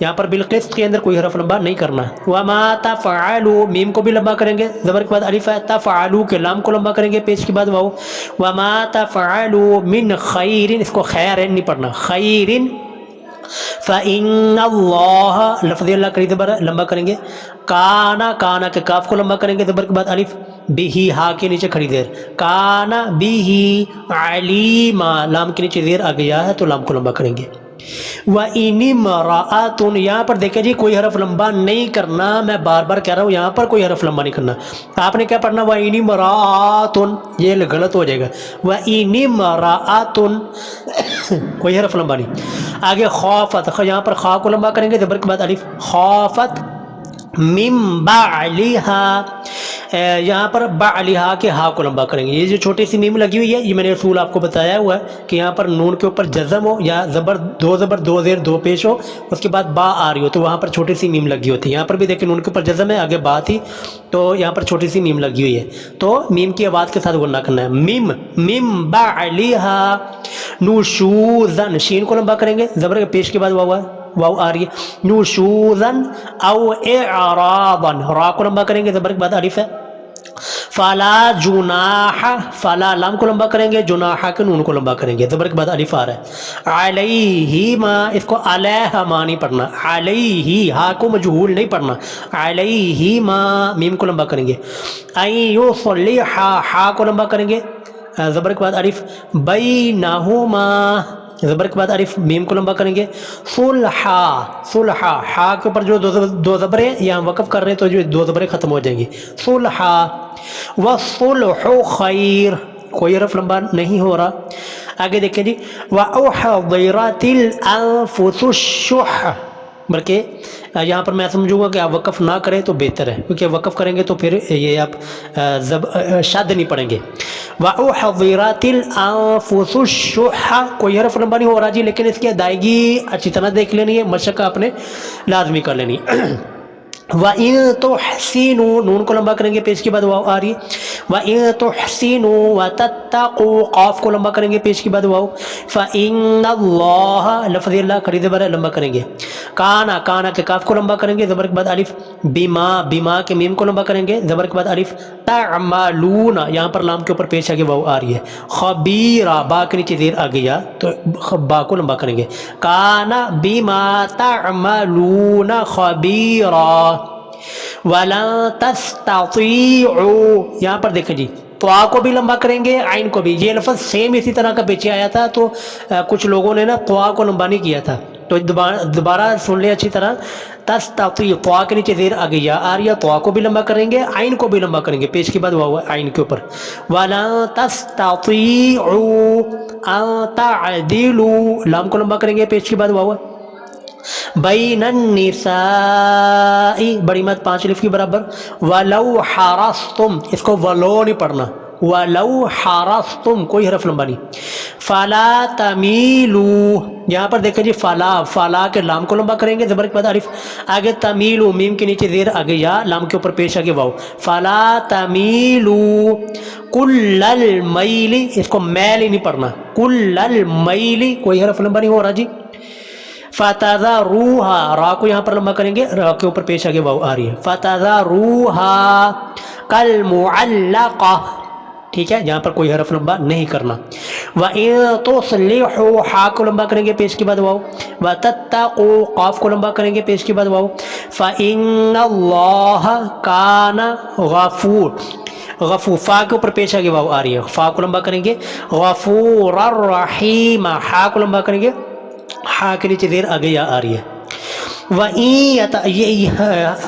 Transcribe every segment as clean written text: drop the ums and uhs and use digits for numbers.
یہاں پر بالقسط کے اندر کوئی حرف لمبا نہیں کرنا. وما تفعلوا میم کو بھی لمبا کریں گے, زبر کے بعد الف ہے. تفعلوا کے لام کو لمبا کریں گے, پیش کے بعد واو. وما تفعلوا من خیر, اس کو خیر نہیں پڑھنا, خیر. فإن اللہ, لفظ اللہ کری زبر لمبا کریں گے. کانا, کانا کے کاف کو لمبا کریں گے, زبر کے بعد الف. بھی ہا کے نیچے کھڑی زیر, کانا بھی علیما, لام کے نیچے زیر آ گیا ہے تو لام کو لمبا کریں گے. وَإِنِ امْرَأَةٌ, یہاں پر دیکھیں جی کوئی حرف لمبا نہیں کرنا, میں بار بار کہہ رہا ہوں یہاں پر کوئی حرف لمبا نہیں کرنا. آپ نے کیا پڑھنا, وَإِنِ امْرَأَةٌ, یہ غلط ہو جائے گا. وَإِنِ امْرَأَةٌ, کوئی حرف لمبا نہیں. آگے خافت, یہاں پر خا کو لمبا کریں گے, زبر کے بعد الف. خافت من بعلها, یہاں پر بعلها کے ہا کو لمبا کریں گے. یہ جو چھوٹی سی میم لگی ہوئی ہے, یہ میں نے اصول آپ کو بتایا ہوا ہے کہ یہاں پر نون کے اوپر جزم ہو یا زبر دو زیر دو پیش ہو, اس کے بعد با آ رہی ہو, تو وہاں پر چھوٹی سی میم لگی ہوتی ہے. یہاں پر بھی دیکھیں نون کے اوپر جزم ہے, آگے با تھی, تو یہاں پر چھوٹی سی میم لگی ہوئی ہے, تو میم کی آواز کے ساتھ غنہ کرنا ہے. میم من بعلها نشوزن, شین کو لمبا کریں گے, زبر کے پیش کے بعد واو ہے, واو آ رہی ہے. نشوزن او اعرابن, را کو لمبا کریں گے, زبر کے بعد الف ہے. فلا جناح, فلا لام کو لمبا کریں گے, جناح کے نون کو لمبا کریں گے, زبر کے بعد الف آ رہا ہے. علیہما, اس کو علیہما نہیں پڑھنا, علیہ, ہا کو مجہول نہیں پڑھنا, علیہما میم کو لمبا کریں گے. ان یصلح, ہا کو لمبا کریں گے, زبر کے بعد الف. بینہما, زبر کے بعد الف, میم کو لمبا کریں گے. صلحا, صلحا, ہا کے اوپر جو دو زبریں یہاں وقف کر رہے ہیں تو جو دو زبریں ختم ہو جائیں گی. صلحا. والصلح خیر, کوئی حرف لمبا نہیں ہو رہا. آگے دیکھیں جی, وَأُحْضِرَتِ الْأَنفُسُ الشُّحَّ, بلکہ یہاں پر میں سمجھوں گا کہ آپ وقف نہ کریں تو بہتر ہے, کیونکہ وقف کریں گے تو پھر یہ آپ شد نہیں پڑھیں گے. وَأُحْضِرَتِ الْأَنفُسُ الشُّحَّ, کوئی حرف لمبا نہیں ہو رہا جی, لیکن اس کی ادائیگی اچھی طرح دیکھ لینی ہے, مشق آپ نے لازمی کر لینی ہے. وَإِن تُحْسِنُوا, نون کو لمبا کریں گے, پیش کے بعد واو آ رہی ہے. وَإِن تُحْسِنُوا وَتَتَّقُوا, قاف کو لمبا کریں گے, پیش کے بعد واو. فَإِنَّ اللَّهَ, لفظ اللہ کھڑی زبر ہے, لمبا کریں گے. کانا, کانا کے کاف کو لمبا کریں گے, زبر کے بعد الف. بما, بما کے میم کو لمبا کریں گے, زبر کے بعد الف. تعملون, یہاں پر لام کے اوپر پیش آگے واو آ رہی ہے. خبیرا, با کے نیچے زیر آ گیا تو با کو لمبا کریں گے. کانا بما تعملون خبیرا. وَلَن تَسْتَطِيعُوا, یہاں پر دیکھیں جی, طا کو بھی لمبا کریں گے, عین کو بھی. یہ لفظ سیم اسی طرح کا پیچھے آیا تھا, تو کچھ لوگوں نے نا طا کو لمبا نہیں کیا تھا, تو دوبارہ سن لیں اچھی طرح. تستطیع, طا کے نیچے زیر آ گیا آ رہی ہے, طا کو بھی لمبا کریں گے, عین کو بھی لمبا کریں گے, پیش کے بعد واو عین کے اوپر. وَلَن تَسْتَطِيعُوا أَن تَعْدِلُوا, لام کو لمبا کریں گے, پیش کے بعد واو. بین النساء, بڑی مد 5 الف کی برابر. ولو حرصتم, اس کو ولو نہیں پڑھنا, ولو حرصتم, کوئی حرف لمبا نہیں. فلا تمیلوا, یہاں پر دیکھیں جی, فلا, فلا کے لام کو لمبا کریں گے, زبر کے بعد الف. آگے تمیلوا, میم کے نیچے زیر آگے یا, لام کے اوپر پیش آگے واو. فلا تمیلوا کل المیل, اس کو میل ہی نہیں پڑھنا, کل المیل, کوئی حرف لمبا نہیں ہو رہا جی. فتذروها, را کو یہاں پر لمبا کریں گے, را کے اوپر پیش آگے واو آ رہی ہے. فتذروها کالمعلقہ, ٹھیک ہے, یہاں پر کوئی حرف لمبا نہیں کرنا. وَإِن تُصْلِحُوا, ہا کو لمبا کریں گے, پیش کے بعد واو. وَتَتَّقُوا, قاف کو لمبا کریں گے, پیش کے بعد واو. فَإِنَّ اللَّهَ كَانَ غَفُورًا, غفور, فا کے اوپر پیش آگے واو آ رہی ہے, فا کو لمبا کریں گے. غفور الرحیم, ہا کو لمبا کریں گے, ہا کے نیچے زیر آگے یا آ رہی ہے. وَإِن, یہ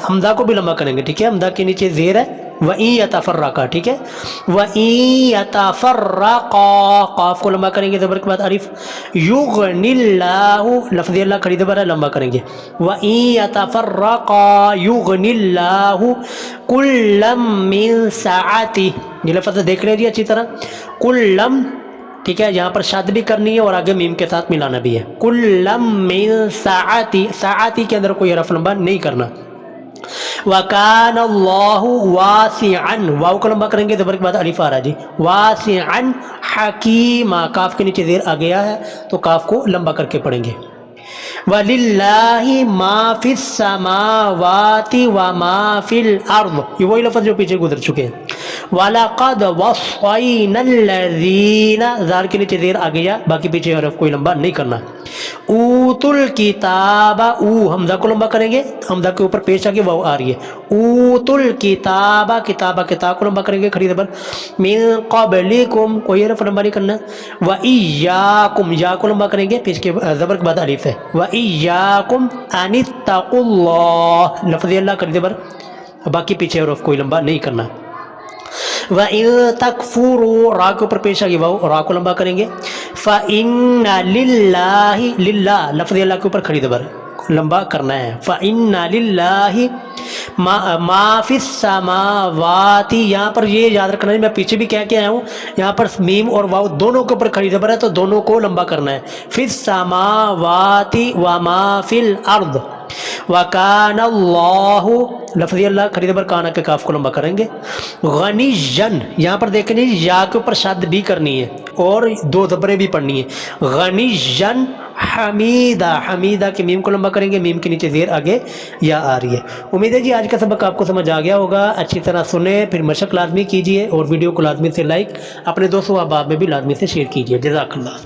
حمزہ کو بھی لمبا کریں گے, ٹھیک ہے, حمزہ کے نیچے زیر ہے. وَإِن يَتَفَرَّقَا, ٹھیک ہے. وَإِن يَتَفَرَّقَا, قاف کو لمبا کریں گے, زبر کے بعد الف. يُغْنِ اللَّهُ, لفظ اللہ کھڑی زبر ہے, لمبا کریں گے. وَإِن يَتَفَرَّقَا يُغْنِ اللَّهُ كُلًّا مِّن سَعَتِهِ, یہ لفظ دیکھ لیں جی اچھی طرح. كُلًّا, ٹھیک ہے, یہاں پر شاد بھی کرنی ہے اور آگے میم کے ساتھ ملانا بھی ہے. کلم من ساعتی, ساعتی کے اندر کوئی حرف لمبا نہیں کرنا. وَكَانَ اللَّهُ وَاسِعًا, واو کو لمبا کریں گے, زبر کے بعد الف آ رہا جی. وَاسِعًا حَكِيمًا, کاف کے نیچے زیر آ گیا ہے تو کاف کو لمبا کر کے پڑھیں گے. وَلِلَّهِ مَا فِي السَّمَاوَاتِ وَمَا فِي الْأَرْضِ، یہ وہی لفظ جو پیچھے گزر چکے ہیں. وَلَقَدْ وَصَّيْنَا الَّذِينَ، زار کے نیچے زیر آ گیا، باقی پیچھے حرف کوئی لمبا نہیں کرنا. اوتل الکتاب، او حمزہ کو لمبا کریں گے، حمزہ کے اوپر پیش آگے واو آ رہی ہے. اوتل الکتاب، کتابہ کتاب کو لمبا کریں گے کھڑی زبر. من قبلکم، کوئی حرف لمبا نہیں کرنا. وَإِيَّاكُمْ، یا کو لمبا کریں گے، پیش کے زبر کے بعد الف ہے. وَإِيَّاكُمْ أَنِ اتَّقُوا اللَّهَ، لفظ اللہ کھڑی زبر، باقی پیچھے حرف کوئی لمبا نہیں کرنا. وَإِن تَكْفُرُوا، را کے اوپر پیش آگے واو، را کو لمبا کریں گے. فَإِنَّ لِلَّهِ، للہ لفظ اللہ کے اوپر کھڑی زبر لمبا کرنا ہے. فَإِنَّ لِلَّهِ مَا فِي السَّمَاوَاتِ، یہاں پر یہ یاد رکھنا ہے، میں پیچھے بھی کہہ کے آیا ہوں، یہاں پر میم اور واو دونوں کے اوپر کھڑی زبر ہے تو دونوں کو لمبا کرنا ہے. فِي السَّمَاوَاتِ وَمَا فِي الْأَرْضِ. وَكَانَ اللَّهُ، لفظ اللہ کھڑی زبر کانا کے کاف کو لمبا کریں گے. غنیًّا، یہاں پر دیکھیں جی یا کے اوپر شد بھی کرنی ہے اور دو زبریں بھی پڑھنی ہے. غنیًّا حمیدہ، حمیدہ کے میم کو لمبا کریں گے، میم کے نیچے زیر آگے یا آ رہی ہے. امید ہے جی آج کا سبق آپ کو سمجھ آ گیا ہوگا. اچھی طرح سنیں، پھر مشق لازمی کیجیے اور ویڈیو کو لازمی سے لائک، اپنے دوستوں احباب میں بھی لازمی سے شیئر کیجیے. جزاک اللہ.